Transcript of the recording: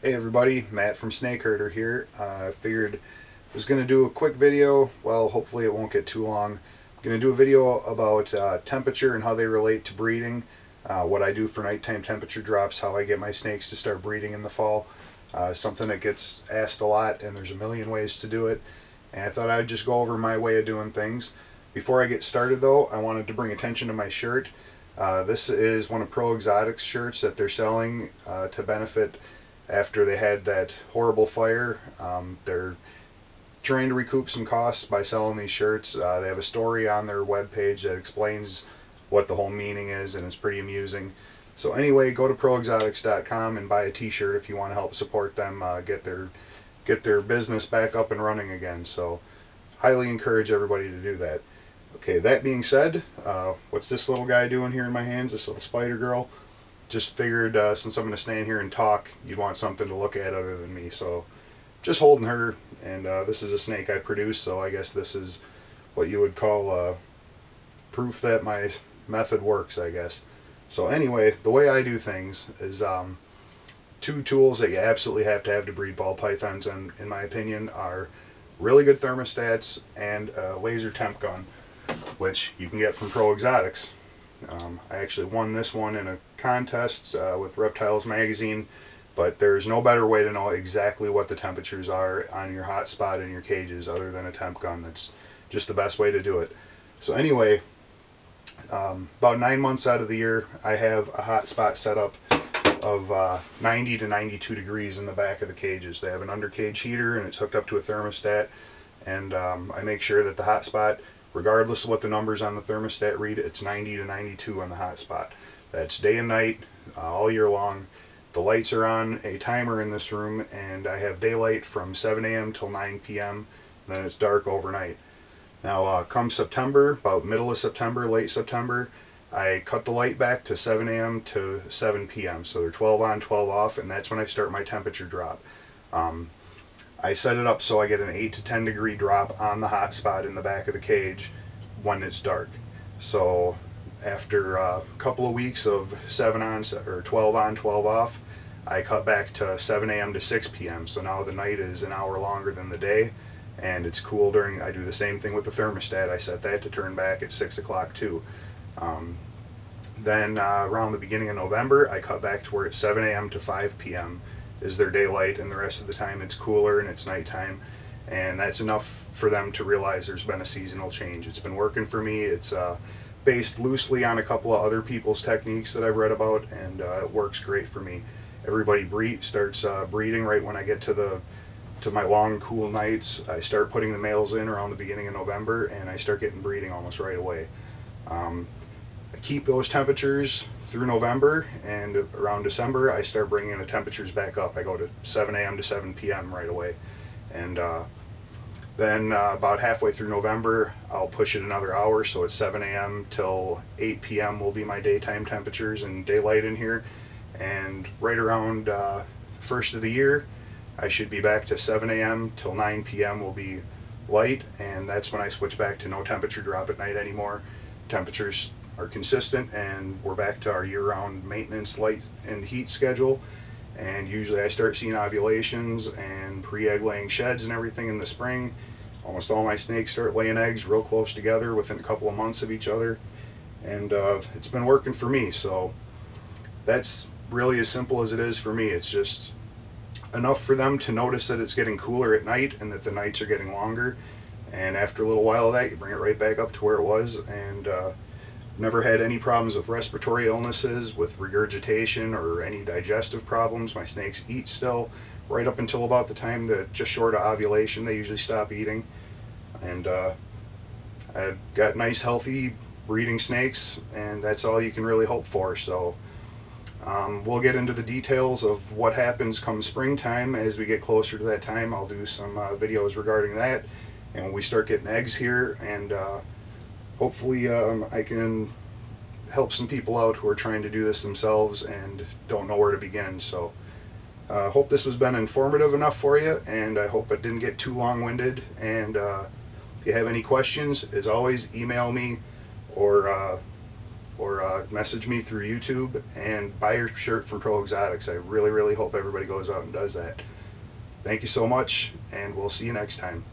Hey everybody, Matt from Snake Herder here. I figured I was going to do a quick video. Well, hopefully it won't get too long. I'm going to do a video about temperature and how they relate to breeding, what I do for nighttime temperature drops, how I get my snakes to start breeding in the fall. Something that gets asked a lot, and there's a million ways to do it. And I thought I'd just go over my way of doing things. Before I get started though, I wanted to bring attention to my shirt. This is one of Pro Exotics shirts that they're selling to benefit after they had that horrible fire. They're trying to recoup some costs by selling these shirts. They have a story on their webpage that explains what the whole meaning is, and it's pretty amusing. So anyway, go to proexotics.com and buy a t-shirt if you want to help support them get their business back up and running again. So highly encourage everybody to do that. Okay, that being said, what's this little guy doing here in my hands, this little spider girl? Just figured since I'm going to stand here and talk, you'd want something to look at other than me. So just holding her, and this is a snake I produce, so I guess this is what you would call proof that my method works, I guess. So anyway, the way I do things is two tools that you absolutely have to breed ball pythons, and in my opinion are really good thermostats and a laser temp gun, which you can get from Pro Exotics. I actually won this one in a contest with Reptiles magazine, but there's no better way to know exactly what the temperatures are on your hot spot in your cages other than a temp gun. That's just the best way to do it. So anyway, about 9 months out of the year I have a hot spot set up of 90 to 92 degrees in the back of the cages. They have an undercage heater and it's hooked up to a thermostat, and I make sure that the hot spot, regardless of what the numbers on the thermostat read, it's 90 to 92 on the hot spot. That's day and night, all year long. The lights are on a timer in this room, and I have daylight from 7 a.m. till 9 p.m. Then it's dark overnight. Now come September, about middle of September, late September, I cut the light back to 7 a.m. to 7 p.m. So they're 12 on, 12 off, and that's when I start my temperature drop. I set it up so I get an 8 to 10 degree drop on the hot spot in the back of the cage when it's dark. So after a couple of weeks of 7 on or 12 on, 12 off, I cut back to 7 a.m. to 6 p.m. So now the night is an hour longer than the day, and it's cool during. I do the same thing with the thermostat. I set that to turn back at 6 o'clock too. Then around the beginning of November, I cut back to where it's 7 a.m. to 5 p.m. is their daylight, and the rest of the time it's cooler and it's nighttime, and that's enough for them to realize there's been a seasonal change. It's been working for me. It's based loosely on a couple of other people's techniques that I've read about, and it works great for me. Everybody starts breeding right when I get to my long cool nights. I start putting the males in around the beginning of November, and I start getting breeding almost right away. I keep those temperatures through November, and around December I start bringing the temperatures back up. I go to 7 a.m. to 7 p.m. right away, and then about halfway through November I'll push it another hour, so it's 7 a.m. till 8 p.m. will be my daytime temperatures and daylight in here, and right around first of the year I should be back to 7 a.m. till 9 p.m. will be light, and that's when I switch back to no temperature drop at night anymore. Temperatures are consistent, and we're back to our year-round maintenance light and heat schedule. And usually I start seeing ovulations and pre-egg laying sheds and everything in the spring. Almost all my snakes start laying eggs real close together within a couple of months of each other, and it's been working for me. So that's really as simple as it is for me. It's just enough for them to notice that it's getting cooler at night and that the nights are getting longer, and after a little while of that you bring it right back up to where it was. And never had any problems with respiratory illnesses, with regurgitation, or any digestive problems. My snakes eat still right up until about the time that just short of ovulation they usually stop eating. And I've got nice healthy breeding snakes, and that's all you can really hope for. So we'll get into the details of what happens come springtime. As we get closer to that time, I'll do some videos regarding that, and when we start getting eggs here, and hopefully I can help some people out who are trying to do this themselves and don't know where to begin. So I hope this has been informative enough for you, and I hope it didn't get too long-winded. And if you have any questions, as always, email me or or message me through YouTube and buy your shirt from Pro Exotics. I really, really hope everybody goes out and does that. Thank you so much, and we'll see you next time.